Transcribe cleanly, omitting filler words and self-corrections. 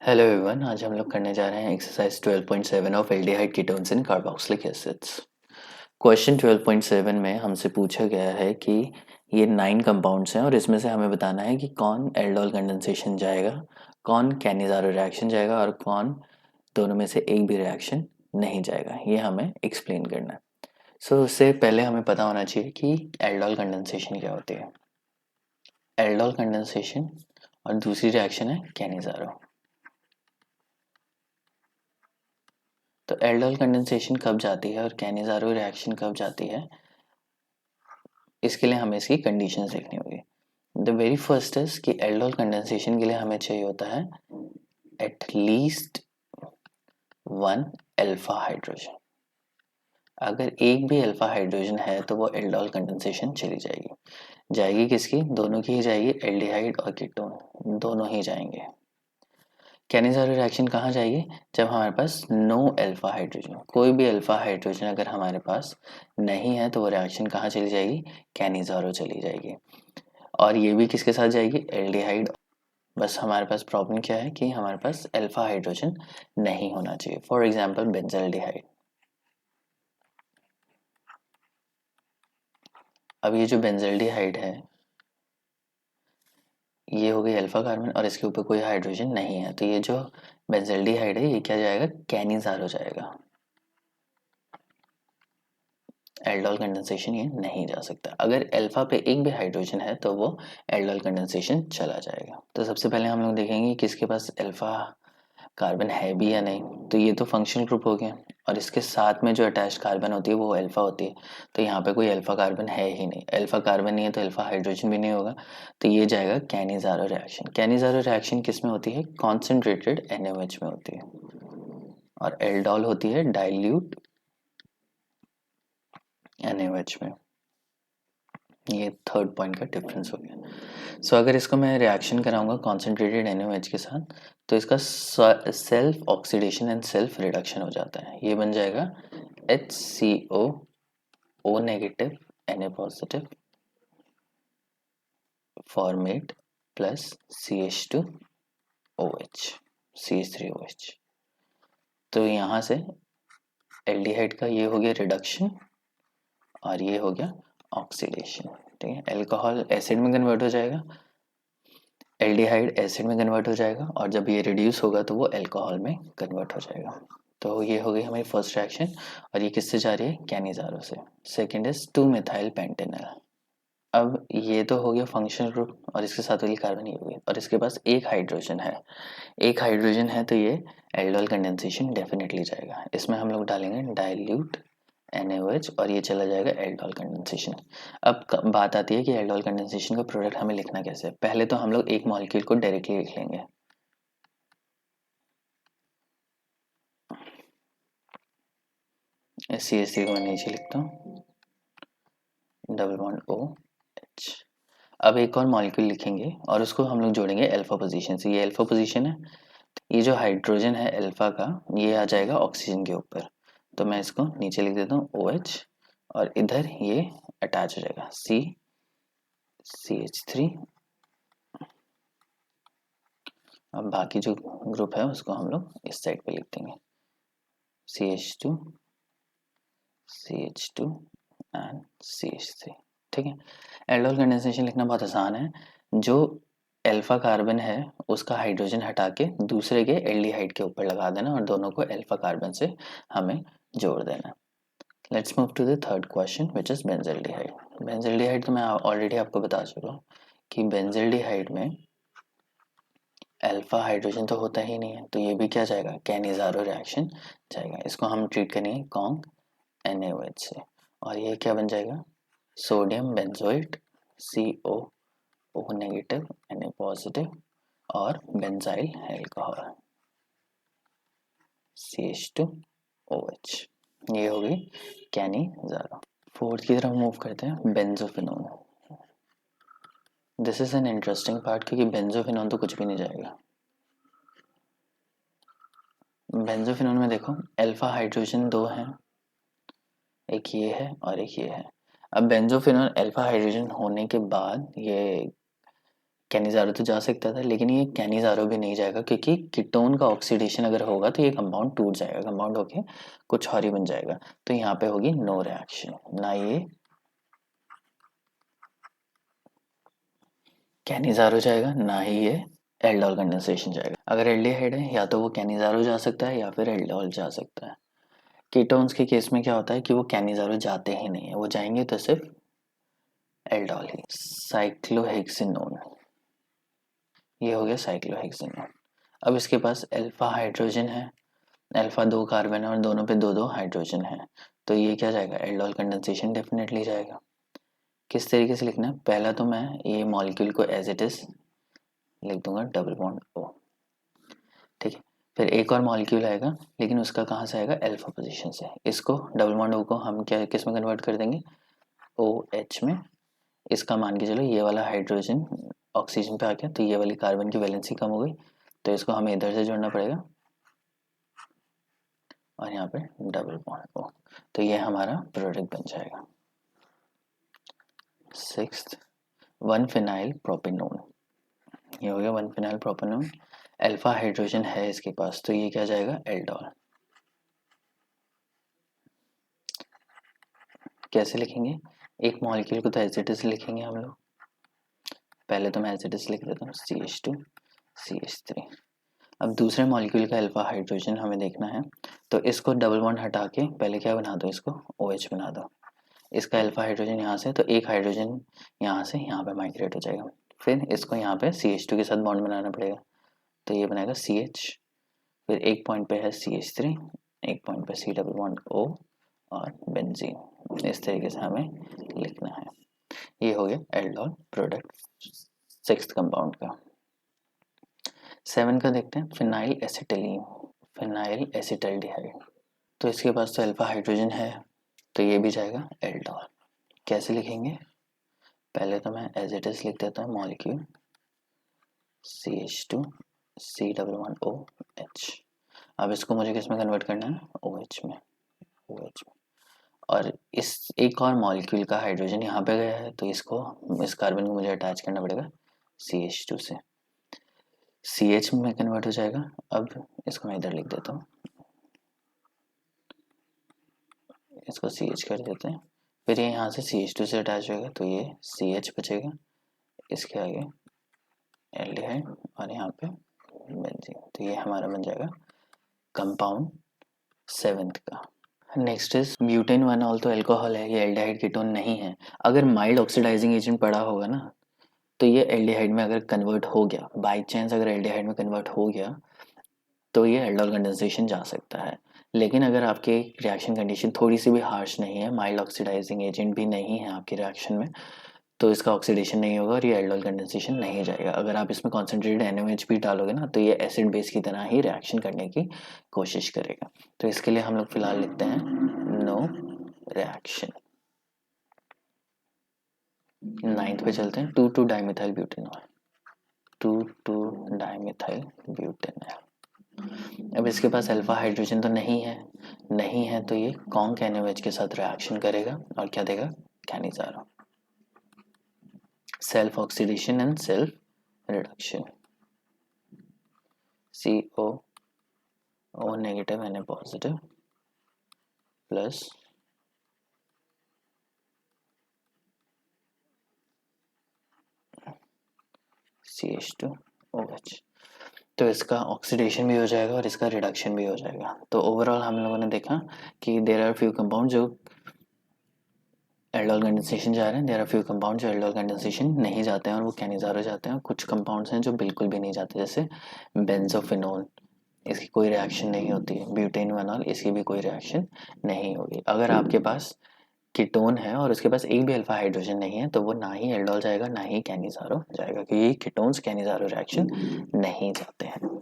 Hello everyone, आज हम लोग करने जा रहे हैं exercise 12.7 of aldehyde ketones in carboxylic acids. Question 12.7 में हमसे पूछा गया है कि ये 9 कंपाउंड्स हैं और इसमें से हमें बताना है कि कौन एल्डोल कंडेंसेशन जाएगा, कौन कैनिज़ारो रिएक्शन जाएगा और कौन दोनों में से एक भी रिएक्शन नहीं जाएगा। ये हमें एक्सप्लेन करना है। उससे पहले हमें पता होना चाहिए कि एल्डोल कंडेंसेशन क्या होती है। एल्डोल कंडेंसेशन और दूसरी रिएक्शन है कैनिज़ारो। तो एल्डोल कंडेंसेशन कब जाती है और कैनिज़ारो रिएक्शन कब जाती है, इसके लिए हमें इसकी कंडीशंस देखनी होगी। द वेरी फर्स्ट इज कि एल्डोल कंडेंसेशन के लिए हमें चाहिए होता है एट लीस्ट 1 अल्फा हाइड्रोजन। अगर एक भी अल्फा हाइड्रोजन है तो वो एल्डोल कंडेंसेशन चली जाएगी। जाएगी किसकी? दोनों की ही जाएगी, एल्डिहाइड और कीटोन दोनों ही जाएंगे। कैनिज़ारो रिएक्शन कहाँ जाएगी? जब हमारे पास नो अल्फा हाइड्रोजन, कोई भी अल्फा हाइड्रोजन अगर हमारे पास नहीं है तो वो रिएक्शन कहाँ चली जाएगी? कैनिज़ारो चली जाएगी। और ये भी किसके साथ जाएगी? एल्डिहाइड। बस हमारे पास प्रॉब्लम क्या है कि हमारे पास अल्फा हाइड्रोजन नहीं होना चाहिए। For example benzaldehyde. अब ये जो बेंजल्डिहाइड है ये हो गई अल्फा कार्बन और इसके ऊपर कोई हाइड्रोजन नहीं है, तो ये जो बेंजल्डिहाइड है ये क्या जाएगा? कैनिज़ारो जाएगा। एल्डोल कंडेंसेशन ये नहीं जा सकता। अगर अल्फा पे एक भी हाइड्रोजन है तो वो एल्डोल कंडेंसेशन चला जाएगा। तो सबसे पहले हम लोग देखेंगे किसके पास अल्फा कार्बन है भी या नहीं। तो ये तो फंक्शनल ग्रुप हो गया और इसके साथ में जो अटैच कार्बन होती है वो अल्फा होती है। तो यहाँ पे कोई अल्फा कार्बन है ही नहीं, अल्फा कार्बन नहीं है तो अल्फा हाइड्रोजन भी नहीं होगा। तो ये जाएगा कैनिज़ारो रिएक्शन। कैनिज़ारो रिएक्शन किस में होती है? कॉन्सेंट्रेटेड NaOH में होती है और एल्डोल होती है डाइल्यूट NaOH में। ये थर्ड पॉइंट का डिफरेंस हो गया। अगर इसको मैं रिएक्शन कराऊंगा कॉन्सेंट्रेटेड NaOH के साथ तो इसका self oxidation and self reduction हो जाता है। ये बन जाएगा HCO O negative Na positive format plus CH2OH CH3OH। तो यहाँ से एल्डिहाइड का ये हो गया रिडक्शन और ये हो गया ऑक्सीडेशन। ठीक है, अल्कोहल एसिड में कन्वर्ट हो जाएगा, एल्डिहाइड एसिड में कन्वर्ट हो जाएगा और जब ये रिड्यूस होगा तो वो अल्कोहल में कन्वर्ट हो जाएगा। तो ये हो गई हमारी फर्स्ट रिएक्शन और ये किससे जा रही है? कैनिज़ारो से। Second is 2 methyl Pantanal. अब ये तो हो गया फंक्शनल ग्रुप और इसके साथ वाली कार्बन ये हो गई और इसके पास एक हाइड्रोजन है। एक हाइड्रोजन है तो ये एल्डोल कंडेंसेशन डेफिनेटली जाएगा। इसमें हम लोग डालेंगे डाइल्यूट NaOH और ये चला जाएगा एल्डोल कंडेंसेशन। अब बात आती है कि एल्डोल कंडेंसेशन का प्रोडक्ट हमें लिखना कैसे है। पहले तो हम लोग एक मॉलिक्यूल को डायरेक्टली लिख लेंगे। CH3 को मैं नीचे लिखता हूँ, डबल बॉन्ड OH। अब एक और मॉलिक्यूल लिखेंगे और उसको हम लोग जोड़ेंगे अल्फा पोजीशन से। ये अल्फा पोजीशन है, ये जो हाइड्रोजन है अल्फा का ये आ जाएगा ऑक्सीजन के ऊपर। तो मैं इसको नीचे लिख देता हूँ OH और इधर ये अटैच हो जाएगा CH3। अब बाकी जो ग्रुप है उसको हम लोग इस साइड पे लिख देंगे CH2 CH2 एंड CH3। ठीक है, एल्डोल कंडेंसेशन लिखना बहुत आसान है। जो अल्फा कार्बन है उसका हाइड्रोजन हटा के दूसरे के एल्डिहाइड के ऊपर लगा देना और दोनों को अल्फा कार्बन से हमें जोड़ देना। Let's move to the third question which is benzaldehyde. Benzaldehyde तो मैं ऑलरेडी आपको बता चुका हूँ कि बेंजल्डिहाइड में अल्फा हाइड्रोजन तो होता ही नहीं है, तो ये भी क्या जाएगा? कैनिज़ारो रिएक्शन जाएगा। इसको हम ट्रीट करेंगे कॉन्ग NaOH से और ये क्या बन जाएगा? Sodium benzoate CO O negative Na positive और बेंजाइल अल्कोहल CH2OH। ये हो गई कैनिज़ारो। फोर्थ की तरफ मूव करते हैं, benzophenone. This is an interesting part क्योंकि बेंजोफिनोन तो कुछ भी नहीं जाएगा। बेंजोफिनोन में देखो अल्फा हाइड्रोजन दो हैं, एक ये है और एक ये है। अब बेंजोफिनोन अल्फा हाइड्रोजन होने के बाद ये कैनिजारो तो जा सकता था, लेकिन ये कैनिजारो भी नहीं जाएगा, क्योंकि कीटोन का ऑक्सीडेशन अगर होगा तो ये कंपाउंड टूट जाएगा, कंपाउंड होके कुछ और ही बन जाएगा। तो यहाँ पे होगी नो रिएक्शन, ना ये कैनिजारो जाएगा, ना ही ये एल्डोल कंडेंसेशन जाएगा। अगर एल्डिहाइड है या तो वो कैनिजारो जा सकता है या फिर एल्डोल जा सकता है। कीटोन्स के केस में क्या होता है कि वो कैनिजारो जाते ही नहीं है, वो जाएंगे तो सिर्फ एल्डोल ही। साइक्लोहेक्सिनोन, ये हो गया साइक्लोहेक्सिनोन। अब इसके पास अल्फा हाइड्रोजन है, अल्फा 2 कार्बन है और दोनों पे 2 हाइड्रोजन है, तो ये क्या जाएगा, एल्डोल कंडेंसेशन डेफिनेटली जाएगा। किस तरीके से लिखना है, पहला तो मैं ये मॉलिक्यूल को एज इट इज लिख दूंगा डबल बॉन्ड ओ, ठीक है। फिर एक और मॉलिक्यूल आएगा, लेकिन उसका कहाँ से आएगा, अल्फा पोजीशन से। इसको डबल बॉन्ड ओ को हम क्या किस में कन्वर्ट कर देंगे, ओ एच में। इसका मान के चलो ये वाला हाइड्रोजन ऑक्सीजन पे आ गया, तो ये वाली कार्बन की वैलेंसी कम हो गई, तो इसको हमें इधर से जोड़ना पड़ेगा और यहाँ पे डबल बॉन्ड ओ, तो ये हमारा प्रोडक्ट बन जाएगा। सिक्स्थ, 1 फिनाइल प्रोपेनोन, ये हो गया 1 फिनाइल प्रोपेनोन। अल्फा हाइड्रोजन है इसके पास, तो ये क्या जाएगा, एल्डोल। कैसे लिखेंगे, एक मॉलिक्यूल को तो एज इट इज लिखेंगे हम लोग, पहले तो मैं एज इट इज लिख देता हूँ CH2 CH3। अब दूसरे मॉलिक्यूल का अल्फा हाइड्रोजन हमें देखना है, तो इसको डबल बॉन्ड हटा के पहले क्या बना दो, इसको OH बना दो। इसका अल्फा हाइड्रोजन यहाँ से, तो एक हाइड्रोजन यहाँ से यहाँ पे माइग्रेट हो जाएगा, फिर इसको यहाँ पे CH2 के साथ बॉन्ड बनाना पड़ेगा, तो ये बनेगा CH, फिर एक पॉइंट पे है CH3, एक पॉइंट पे C डबल बॉन्ड O और बेंजीन। इस तरीके से हमें लिखना है। ये हो गया एल्डोल प्रोडक्ट सिक्स्थ कंपाउंड का। 7 का देखते हैं, फिनाइल एसिटिलीन, फिनाइल एसिटल्डिहाइड। तो इसके पास तो अल्फा हाइड्रोजन है, तो ये भी जाएगा एल्डोल। कैसे लिखेंगे, पहले तो मैं एज इट इज लिख देता हूँ molecule CH2 C double bond OH। अब इसको मुझे किस में कन्वर्ट करना है, OH में, OH में। और इस एक और मॉलिक्यूल का हाइड्रोजन यहाँ पे गया है, तो इसको, इस कार्बन को मुझे अटैच करना पड़ेगा CH2 से, CH में कन्वर्ट हो जाएगा। अब इसको मैं इधर लिख देता हूँ, इसको CH कर देते हैं, फिर ये यहाँ से CH2 से अटैच होगा, तो ये CH बचेगा, इसके आगे एल्डिहाइड और यहाँ पे बेंजीन, तो ये हमारा बन जाएगा कंपाउंड 7th का। Next is butane 1 also alcohol है, ये एल्डिहाइड कीटोन नहीं है। अगर माइल्ड ऑक्सीडाइजिंग एजेंट पड़ा होगा ना, तो ये एल्डिहाइड में अगर कन्वर्ट हो गया, बाई चांस अगर एल्डिहाइड में कन्वर्ट हो गया, तो ये एल्डोल कंडेंसेशन जा सकता है। लेकिन अगर आपके रिएक्शन कंडीशन थोड़ी सी भी हार्श नहीं है, माइल्ड ऑक्सीडाइजिंग एजेंट भी नहीं है आपके रिएक्शन में, तो इसका ऑक्सीडेशन नहीं होगा और ये एल्डोल कंडेंसेशन नहीं जाएगा। अगर आप इसमें कॉन्सेंट्रेटेड NaOH भी डालोगे ना, तो ये एसिड बेस की तरह ही रिएक्शन करने की कोशिश करेगा। तो इसके लिए हम लोग फिलहाल लिखते हैं नो रिएक्शन। 9th पे चलते हैं, 2,2 डाइमिथाइल ब्यूटेनॉल, 2,2 डाइमिथाइल ब्यूटेनॉल। अब इसके पास अल्फा हाइड्रोजन तो नहीं है, नहीं है तो ये कॉन्क NaOH के साथ रिएक्शन करेगा और क्या देगा, Cannizzaro. Self oxidation and self reduction, CO negative Na positive plus CH2OH, तो इसका ऑक्सीडेशन भी हो जाएगा और इसका रिडक्शन भी हो जाएगा। तो ओवरऑल हम लोगों ने देखा कि देयर आर फ्यू कंपाउंड जो एल्डोल कंडेंसेशन जा रहे हैं, देयर आर फ्यू कंपाउंड जो एल्डोल कंडेंसेशन नहीं जाते हैं और वो कैनिजारो जाते हैं। कुछ कंपाउंड्स हैं जो बिल्कुल भी नहीं जाते, जैसे बेंजोफिनोल, इसकी कोई रिएक्शन नहीं होती है। ब्यूटेन वनॉल, इसकी भी कोई रिएक्शन नहीं होगी। अगर आपके पास कीटोन है और उसके पास एक भी अल्फा हाइड्रोजन नहीं है, तो वो ना ही एल्डोल जाएगा ना ही कैनिजारो जाएगा, क्योंकि कीटोन्स कैनिजारो रिएक्शन नहीं जाते हैं।